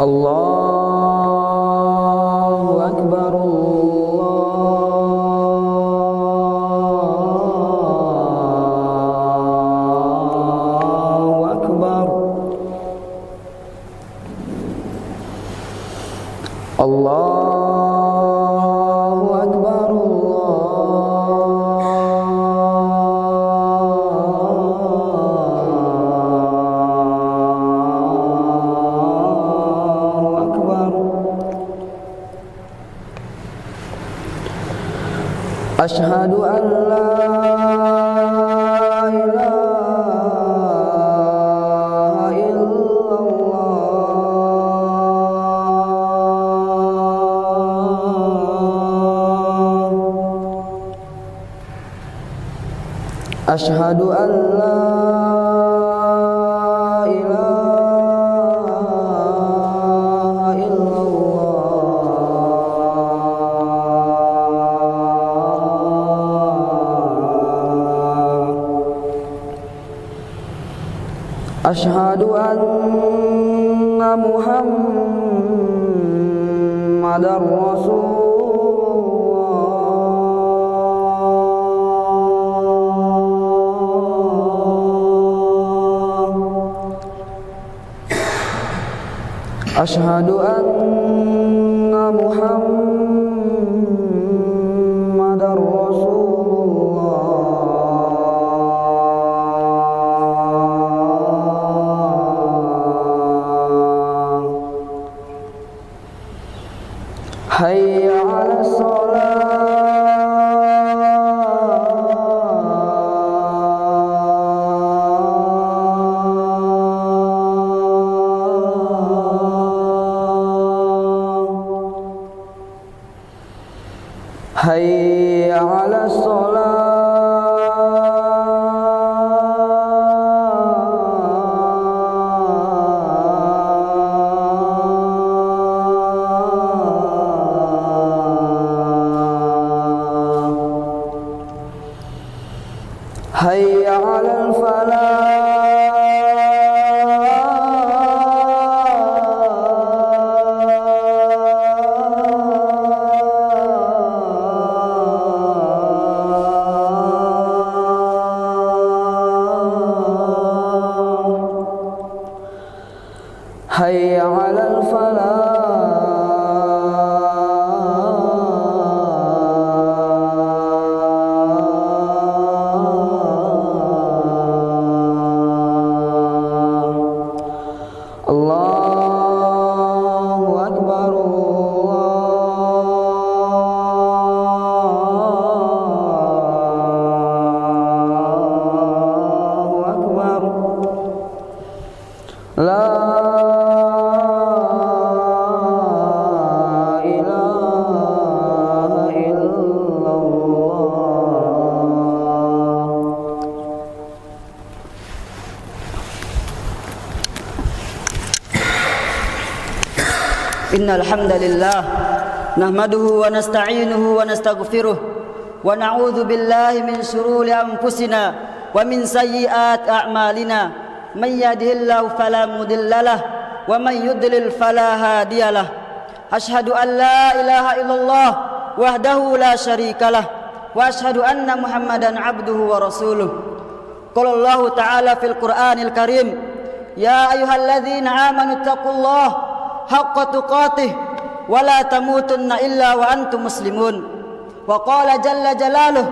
Allahu Akbar, Allahu Akbar, Allahu Akbar, Allahu Akbar. Asyhadu an la ilaha illallah. Asyhadu an la ilaha illallah. Asyhadu anna Muhammadar Rasulullah. Asyhadu anna Muhammadar Rasulullah. Hayya 'alas shalah. Hayya 'alas shalah. Hayya 'alal falah. Hayya 'alal falah. Allahu Akbar, Allahu Akbar. La ilaha illallah. Innal hamdalillah nahmaduhu wa nasta'inuhu wa nastaghfiruh wa na'udzu billahi min shururi anfusina wa min sayyiati a'malina. Man yahdihillahu fala mudhillalah wa man yudlil fala hadiyalah. Asyhadu an la ilaha illallah wahdahu la syarikalah wa asyhadu anna Muhammadan abduhu wa rasuluh. Qala Allah ta'ala fil Qur'anil Karim, ya ayyuhalladzina amanu taqullaha haqqa tuqatih wa la tamutunna illa wa antum muslimun. Wa qala jalla jalaluh,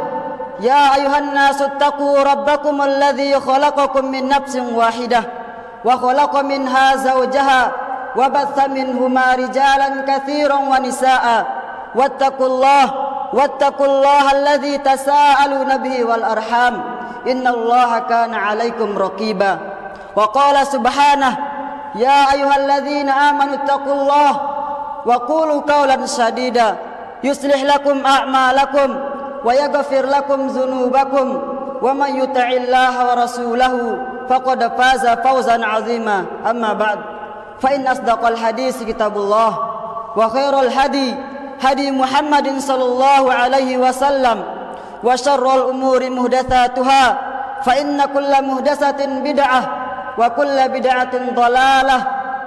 ya ayuhan nasu taqu rabbakum alladhi khalaqakum min nafsin wahidah wa khalaqa minha zawjaha wa batha minhuma rijalan katsiran wa nisaa wattaqullaha alladhi tasaaluna bihi wal arham innallaha kana 'alaikum raqiba. Wa qala subhanahu, ya ayyuhalladzina amanu taqullaha wa qulu qawlan sadida yuslih lakum a'malakum wa yaghfir lakum dzunubakum wa man yuti'illaha wa rasulahu faqad faza fawzan 'azima. Amma ba'd, fa in asdaqal hadits kitabullah wa khairal hadi hadi Muhammadin sallallahu alaihi wasallam wa syarrul umuri muhdatsatuha fa inna kulla muhdatsatin bid'ah wa kulla bid'atin dhalalah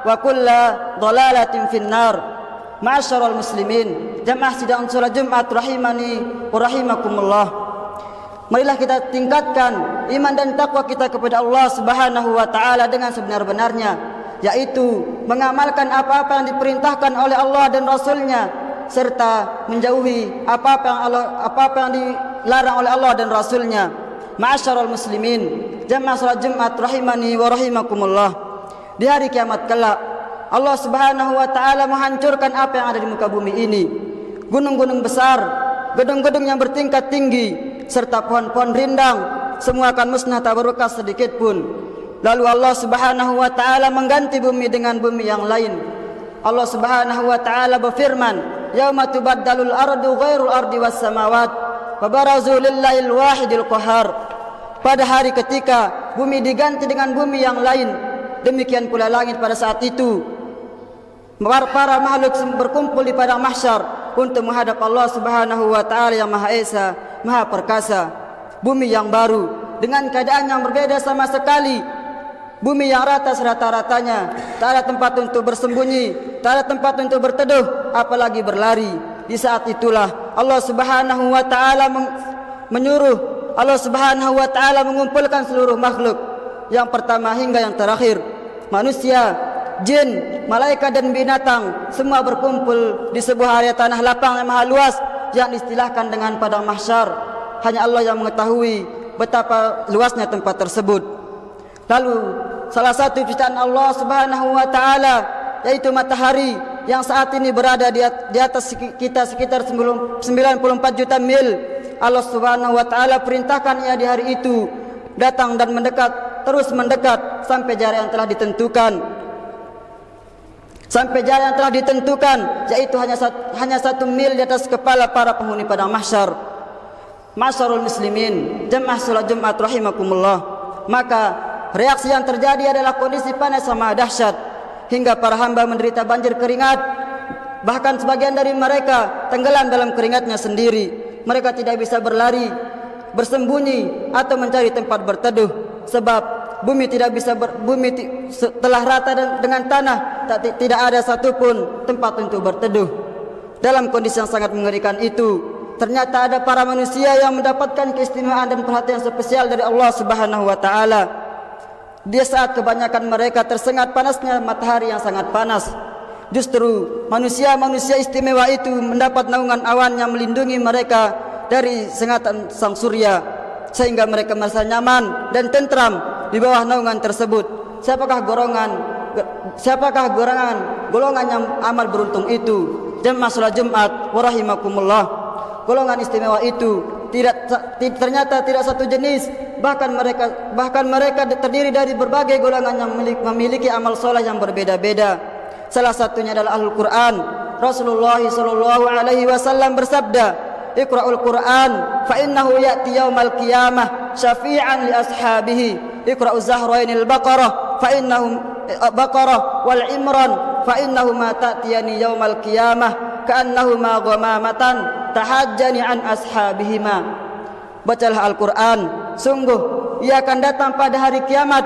wa kulla dhalalatin finnar. Ma'asyiral muslimin, jamaah sidang salat Jumat rahimani wa rahimakumullah. Marilah kita tingkatkan iman dan takwa kita kepada Allah Subhanahu wa taala dengan sebenar-benarnya, yaitu mengamalkan apa-apa yang diperintahkan oleh Allah dan Rasul-Nya, serta menjauhi apa-apa yang dilarang oleh Allah dan Rasul-Nya. Ma'asyiral muslimin, jamaah salat Jumat rahimani wa rahimakumullah. Di hari kiamat kelak, Allah Subhanahu wa taala menghancurkan apa yang ada di muka bumi ini. Gunung-gunung besar, gedung-gedung yang bertingkat tinggi, serta pohon-pohon rindang, semua akan musnah tak berbekas sedikit pun. Lalu Allah Subhanahu wa taala mengganti bumi dengan bumi yang lain. Allah Subhanahu wa taala berfirman, "Yauma tubaddalul ardu ghairul ardi was samawat wa barazu lillahil wahidil qahar." Pada hari ketika bumi diganti dengan bumi yang lain, demikian pula langit pada saat itu. Para makhluk berkumpul di padang mahsyar untuk menghadap Allah Subhanahu wa taala yang Maha Esa, Maha Perkasa. Bumi yang baru dengan keadaan yang berbeda sama sekali. Bumi yang rata serata-ratanya, tak ada tempat untuk bersembunyi, tak ada tempat untuk berteduh, apalagi berlari. Di saat itulah Allah Subhanahu wa taala menyuruh, Allah Subhanahu wa taala mengumpulkan seluruh makhluk, yang pertama hingga yang terakhir. Manusia, jin, malaikat dan binatang semua berkumpul di sebuah area tanah lapang yang maha luas yang diistilahkan dengan padang mahsyar. Hanya Allah yang mengetahui betapa luasnya tempat tersebut. Lalu salah satu ciptaan Allah Subhanahu wa taala yaitu matahari yang saat ini berada di atas kita sekitar 94 juta mil. Allah Subhanahu wa taala perintahkan ia di hari itu datang dan mendekat, terus mendekat sampai jarak yang telah ditentukan. Sampai jarak yang telah ditentukan, yaitu hanya 1 mil di atas kepala para penghuni padang mahsyar. Ma'asyiral muslimin, jamaah salat Jumat rahimakumullah. Maka reaksi yang terjadi adalah kondisi panas sama dahsyat hingga para hamba menderita banjir keringat. Bahkan sebagian dari mereka tenggelam dalam keringatnya sendiri. Mereka tidak bisa berlari, bersembunyi atau mencari tempat berteduh, sebab bumi telah rata dengan tanah, tidak ada satupun tempat untuk berteduh. Dalam kondisi yang sangat mengerikan itu, ternyata ada para manusia yang mendapatkan keistimewaan dan perhatian spesial dari Allah Subhanahu wa taala. Di saat kebanyakan mereka tersengat panasnya matahari yang sangat panas, justru manusia istimewa itu mendapat naungan awan yang melindungi mereka dari sengatan sang surya, sehingga mereka merasa nyaman dan tentram di bawah naungan tersebut. Siapakah golongan yang amal beruntung itu? Jemaah salat Jumat wa rahimakumullah. Golongan istimewa itu ternyata tidak satu jenis, bahkan mereka terdiri dari berbagai golongan yang memiliki amal soleh yang berbeda-beda. Salah satunya adalah Ahlul Quran. Rasulullah sallallahu alaihi wasallam bersabda, "Iqra'ul Quran fa innahu ya'ti yaumal qiyamah syafi'an li ashabihi." Iqra'u Zahrainil Baqarah fa innahum Baqarah wal Imran fa innahuma ta'tiyani yaumal qiyamah ka'annahuma ghamamatan tahajjani an ashabihima. Bacalah Al-Quran, sungguh ia akan datang pada hari kiamat.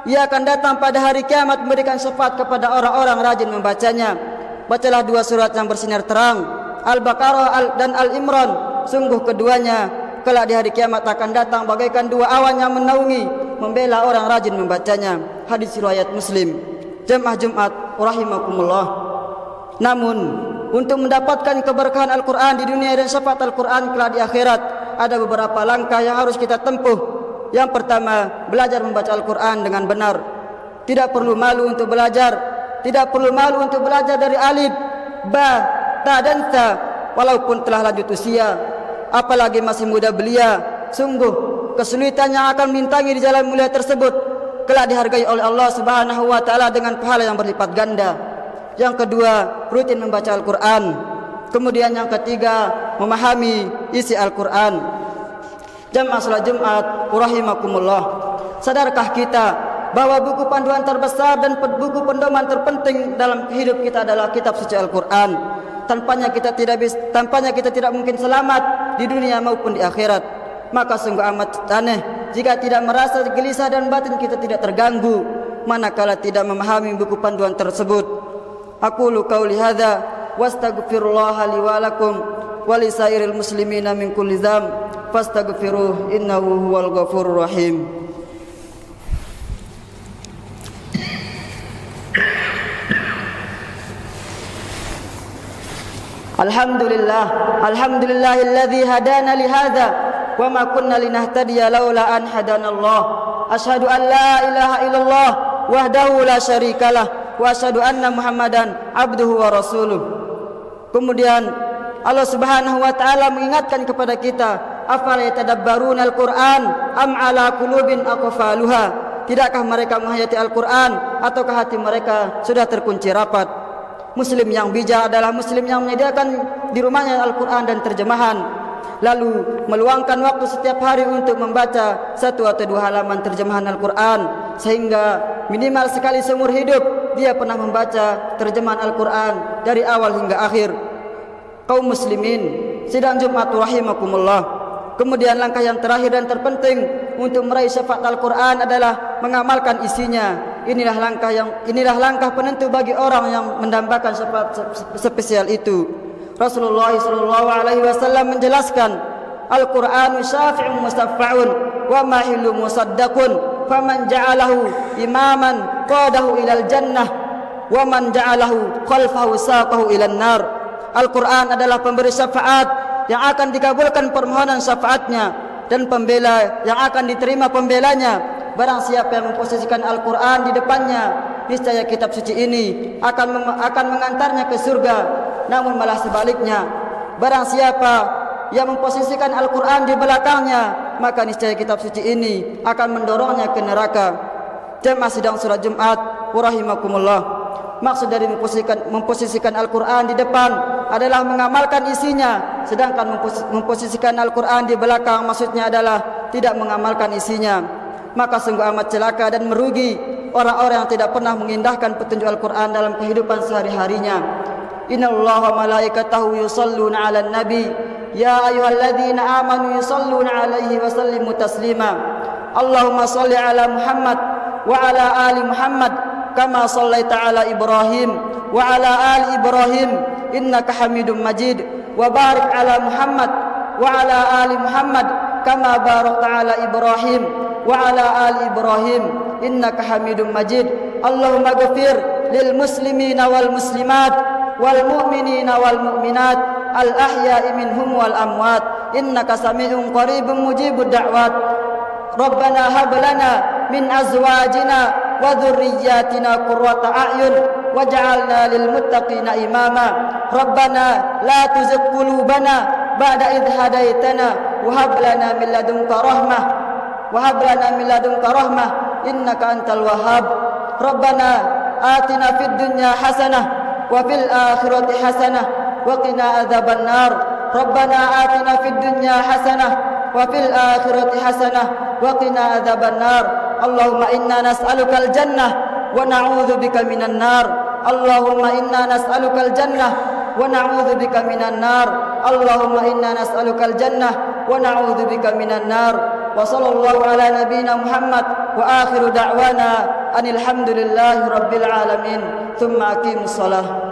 Ia akan datang pada hari kiamat memberikan syafaat kepada orang-orang rajin membacanya. Bacalah 2 surat yang bersinar terang, Al-Baqarah dan Al-Imran. Sungguh keduanya kelak di hari kiamat akan datang bagaikan 2 awan yang menaungi, membela orang rajin membacanya. Hadis riwayat Muslim. Jemaah Jumat rahimakumullah. Namun untuk mendapatkan keberkahan Al-Quran di dunia dan syafaat Al-Quran kelak di akhirat, ada beberapa langkah yang harus kita tempuh. Yang pertama, belajar membaca Al-Quran dengan benar. Tidak perlu malu untuk belajar. Tidak perlu malu untuk belajar dari alif, ba, ta dan ta, walaupun telah lanjut usia, apalagi masih muda belia. Sungguh kesulitan yang akan mintangi di jalan mulia tersebut kelak dihargai oleh Allah Subhanahu wa taala dengan pahala yang berlipat ganda. Yang kedua, rutin membaca Al-Quran. Kemudian yang ketiga, memahami isi Al-Quran. Jamaah salat Jumat rahimakumullah. Sadarkah kita bahwa buku panduan terbesar dan buku pedoman terpenting dalam hidup kita adalah kitab suci Al-Quran. Tanpanya kita tidak mungkin selamat di dunia maupun di akhirat. Maka sungguh amat aneh jika tidak merasa gelisah dan batin kita tidak terganggu manakala tidak memahami buku panduan tersebut. Aqulu qauli hadza wastaghfirullaha li wa lakum wa lisairil muslimina min kulli dzamb fastaghfiruhu innahu huwal ghafurur rahim. Alhamdulillahilladzi hadana li hadza wa ma kunna linahtadiya laula an hadanallah. Asyhadu an la ilaha illallah wahdahu la syarikalah wa asyhadu anna Muhammadan abduhu wa rasuluh. Kemudian Allah Subhanahu wa taala mengingatkan kepada kita, afala yatadabbaruna al-Qur'an am ala qulubin aqfaluha. Tidakkah mereka menghayati Al-Qur'an ataukah hati mereka sudah terkunci rapat? Muslim yang bijak adalah muslim yang menyediakan di rumahnya Al-Quran dan terjemahan, lalu meluangkan waktu setiap hari untuk membaca 1 atau 2 halaman terjemahan Al-Quran, sehingga minimal sekali seumur hidup dia pernah membaca terjemahan Al-Quran dari awal hingga akhir. Kaum muslimin sidang Jumat rahimakumullah. Kemudian langkah yang terakhir dan terpenting untuk meraih syafaat Al-Quran adalah mengamalkan isinya. Inilah langkah penentu bagi orang yang mendambakan syafaat spesial itu. Rasulullah SAW menjelaskan, Al-Qur'anu syafi'un musaffa'un wa mahilu musaddaqun faman ja'alahu imaman qadahu ilal jannah wa man ja'alahu khalfahu saqahu ilan nar. Al-Qur'an adalah pemberi syafaat yang akan dikabulkan permohonan syafaatnya dan pembela yang akan diterima pembelanya. Barang siapa yang memposisikan Al-Quran di depannya, niscaya kitab suci ini akan mengantarnya ke surga. Namun malah sebaliknya, barang siapa yang memposisikan Al-Quran di belakangnya, maka niscaya kitab suci ini akan mendorongnya ke neraka. Jemaah sidang surat Jumat rahimakumullah. Maksud dari memposisikan Al-Quran di depan adalah mengamalkan isinya, sedangkan memposisikan Al-Quran di belakang maksudnya adalah tidak mengamalkan isinya. Maka sungguh amat celaka dan merugi orang-orang yang tidak pernah mengindahkan petunjuk Al-Quran dalam kehidupan sehari-harinya. Innallaha malaikatahu yusalluna 'alan nabi ya ayyuhalladzina amanu yusalluna 'alaihi wa sallimu taslima. Allahumma shalli 'ala Muhammad wa 'ala ali Muhammad kama shallaita 'ala Ibrahim wa 'ala ali Ibrahim innaka Hamidum Majid wa barik 'ala Muhammad wa 'ala ali Muhammad kama barakta 'ala Ibrahim wa 'ala ali Ibrahim innaka Hamidum Majid. Allahumma ghfir lil muslimina wal muslimat wal mu'minina wal mu'minat al ahya'i minhum wal amwat innaka sami'un qaribun mujibud da'wat. Rabbana hab lana min azwajina wa dhurriyyatina qurrata a'yun waj'alna lil muttaqina imama. Rabbana la tuzigh qulubana ba'da idh hadaitana wa hab lana min ladunka rahmah وهب لنا من لدنك رحمة إنك أنت الوهاب. ربنا آتنا في الدنيا حسنة وفي الآخرة حسنة وقنا عذاب النار. ربنا آتنا في الدنيا حسنة وفي الآخرة حسنة وقنا عذاب النار. اللهم إنا نسألك الجنة ونعوذ بك من النار. اللهم إنا نسألك الجنة ونعوذ بك من النار. اللهم إنا نسألك الجنة ونعوذ بك من النار. وصلى الله على نبينا محمد وآخر دعوانا أن الحمد لله رب العالمين ثم أقيموا الصلاة.